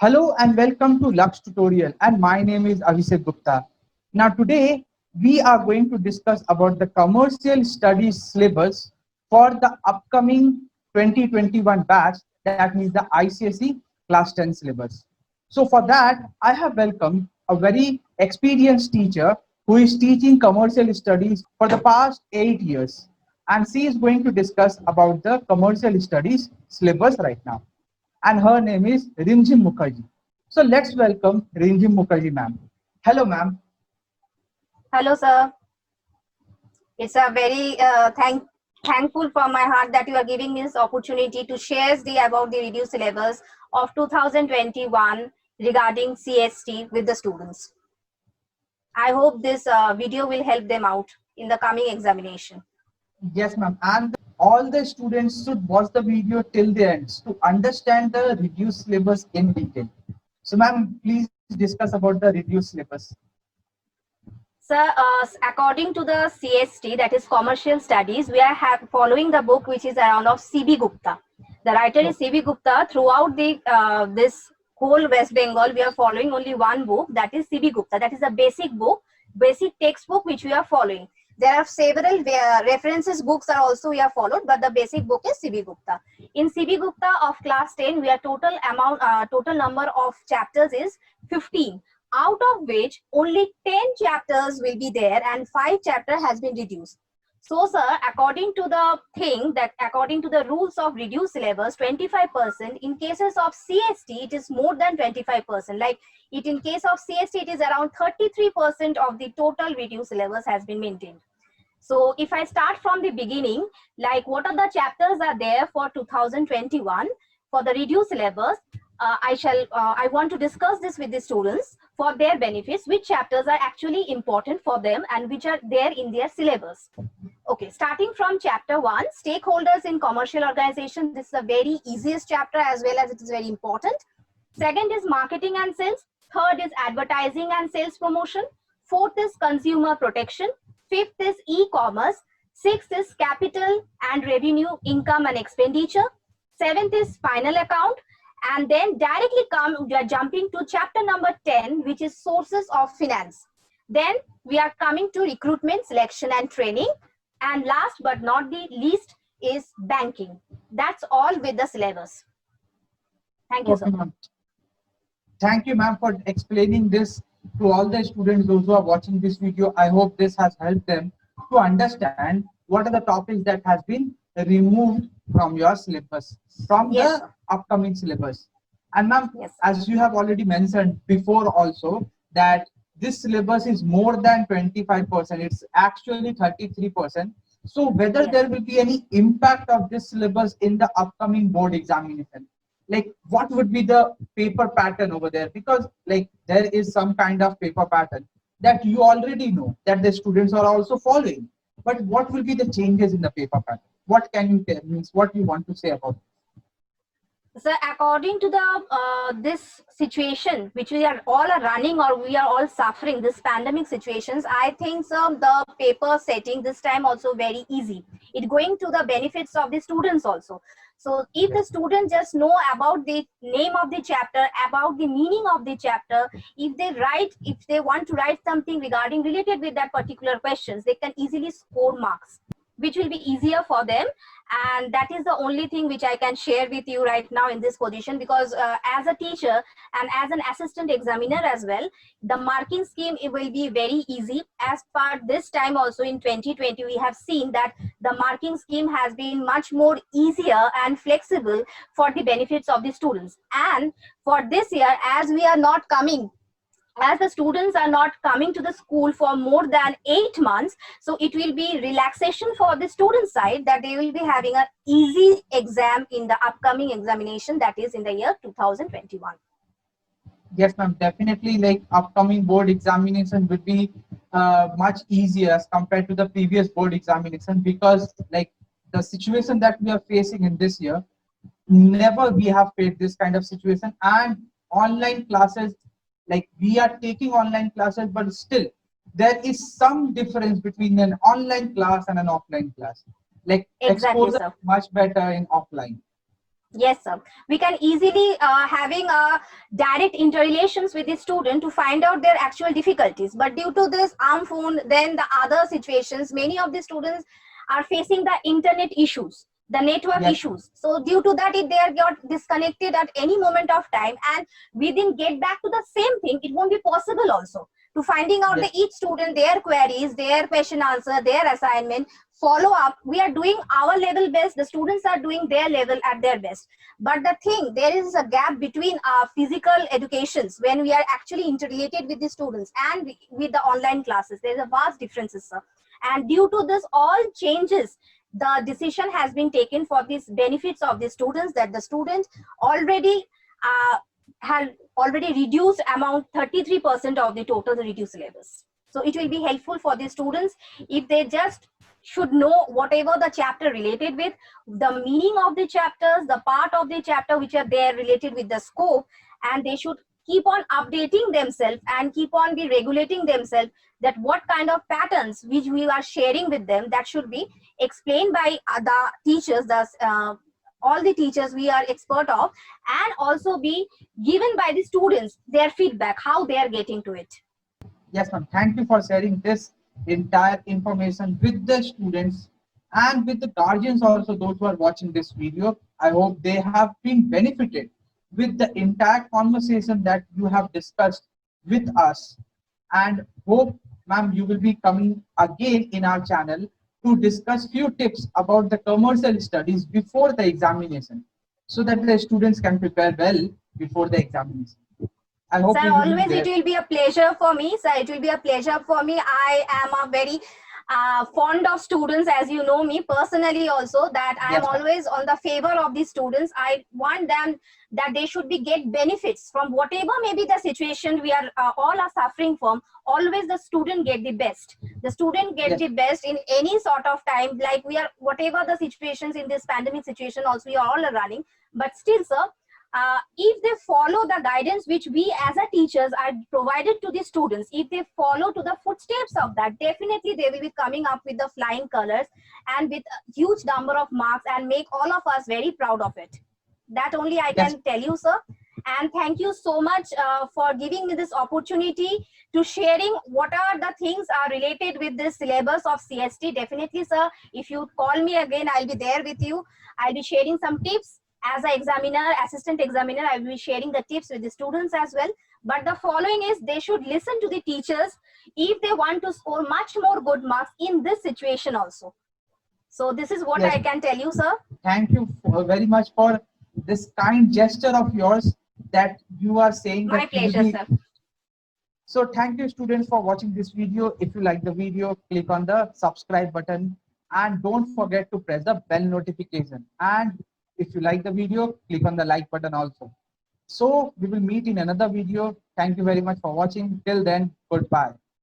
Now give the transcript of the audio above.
Hello and welcome to Lux Tutorial, and my name is Abhishek Gupta. Now today we are going to discuss about the commercial studies syllabus for the upcoming 2021 batch, that means the ICSE class 10 syllabus. So for that I have welcomed a very experienced teacher who is teaching commercial studies for the past 8 years, and she is going to discuss about the commercial studies syllabus right now, and her name is Rimjim Mukherjee. So let's welcome Rimjim Mukherjee, ma'am. Hello, ma'am. Hello, sir. It's a very thankful from my heart that you are giving me this opportunity to share about the reduced syllabus of 2021 regarding CST with the students. I hope this video will help them out in the coming examination. Yes, ma'am. And all the students should watch the video till the end to understand the reduced syllabus in detail. So, ma'am, please discuss about the reduced syllabus. Sir, according to the CST, that is Commercial Studies, we are following the book which is around of C.B. Gupta. The writer is C.B. Gupta. Throughout the this whole West Bengal, we are following only one book, that is C.B. Gupta. That is a basic book, basic textbook which we are following. There are several references books are also we are followed, but the basic book is C.B. Gupta. In C.B. Gupta of class 10, we are total number of chapters is 15. Out of which only 10 chapters will be there and 5 chapter has been reduced. So, sir, according to the rules of reduced syllabus, 25%. In cases of CST, it is more than 25%. Like it in case of CST, it is around 33% of the total reduced syllabus has been maintained. So, if I start from the beginning, like what are the chapters are there for 2021 for the reduced syllabus? I want to discuss this with the students for their benefits, which chapters are actually important for them and which are there in their syllabus. Okay, starting from chapter 1, stakeholders in commercial organization. This is the very easiest chapter as well as it is very important. Second is marketing and sales. Third is advertising and sales promotion. Fourth is consumer protection. Fifth is e-commerce. Sixth is capital and revenue, income and expenditure. Seventh is final account. And then directly we are jumping to chapter number 10, which is sources of finance. Then we are coming to recruitment, selection and training. And last but not the least is banking. That's all with the syllabus. Thank you, Okay, sir. ma'am. Thank you, ma'am, for explaining this to all the students, those who are watching this video. I hope this has helped them to understand what are the topics that has been removed from your syllabus, from Yes, the sir. upcoming syllabus. And ma'am, Yes. as you have already mentioned before also, that this syllabus is more than 25%. It's actually 33%. So whether Yes. there will be any impact of this syllabus in the upcoming board examination, like what would be the paper pattern over there, because like there is some kind of paper pattern that you already know that the students are also following, but what will be the changes in the paper pattern? What can you tell, means what you want to say about it? So according to the this situation which we are all are running or we are all suffering, this pandemic situations, I think so the paper setting this time also very easy. It going to the benefits of the students also. So if the students just know about the name of the chapter, about the meaning of the chapter, if they want to write something regarding related with that particular questions, they can easily score marks, which will be easier for them. And that is the only thing which I can share with you right now in this position, because as a teacher and as an assistant examiner as well, the marking scheme, it will be very easy. As per this time also in 2020, we have seen that the marking scheme has been much more easier and flexible for the benefits of the students. And for this year, as the students are not coming to the school for more than 8 months, so it will be relaxation for the student side, that they will be having an easy exam in the upcoming examination, that is in the year 2021. Yes, ma'am, definitely, like upcoming board examination will be much easier as compared to the previous board examination, because like the situation that we are facing in this year, never we have faced this kind of situation. And online classes, like we are taking online classes, but still there is some difference between an online class and an offline class. Like Exactly, exposure sir. is much better in offline. Yes, sir. We can easily having a direct interrelations with the student to find out their actual difficulties. But due to this arm phone, then the other situations, many of the students are facing the internet issues, the network Yes, issues. So due to that, if they are got disconnected at any moment of time, and we didn't get back to the same thing, it won't be possible also to finding out the yes, each student their queries, their question answer, their assignment, follow up. We are doing our level best, the students are doing their level at their best. But the thing, there is a gap between our physical educations when we are actually interrelated with the students and with the online classes. There is a vast differences, sir. And due to this all changes, the decision has been taken for these benefits of the students, that the students already had already reduced amount 33% of the total reduced syllabus. So it will be helpful for the students if they just should know whatever the chapter related with, the meaning of the chapters, the part of the chapter which are there related with the scope, and they should keep on updating themselves and keep on be regulating themselves, that what kind of patterns which we are sharing with them, that should be explained by the teachers, all the teachers we are expert of, and also be given by the students their feedback, how they are getting to it. yes, ma'am. Thank you for sharing this entire information with the students and with the guardians also, those who are watching this video. I hope they have been benefited with the entire conversation that you have discussed with us. And hope, ma'am, you will be coming again in our channel to discuss few tips about the commercial studies before the examination, so that the students can prepare well before the examination. I hope Sir, we will be always it there. will be a pleasure for me. Sir, it will be a pleasure for me. I am a very fond of students, as you know me personally also, that I am Yes, ma'am. always on the favor of the students. I want them that they should be get benefits from whatever maybe the situation we are all are suffering from. Always the student get the best. The student get Yes, the best in any sort of time. Like we are whatever the situations in this pandemic situation, also we are all running. But still, sir, if they follow the guidance which we as a teachers are provided to the students, if they follow to the footsteps of that, definitely they will be coming up with the flying colors and with a huge number of marks and make all of us very proud of it. That only I yes, can tell you, sir. And thank you so much for giving me this opportunity to sharing what are the things are related with this syllabus of CST. Definitely, sir, if you call me again, I'll be there with you. I'll be sharing some tips as an examiner, assistant examiner. I will be sharing the tips with the students as well. But the following is, they should listen to the teachers if they want to score much more good marks in this situation also. So this is what yes, I ma'am. can tell you, sir. Thank you very much for this kind gesture of yours, that you are saying that My you will pleasure, be. sir. So thank you, students, for watching this video. If you like the video, click on the subscribe button and don't forget to press the bell notification. And if you like the video, click on the like button also. So we will meet in another video. Thank you very much for watching. Till then, goodbye.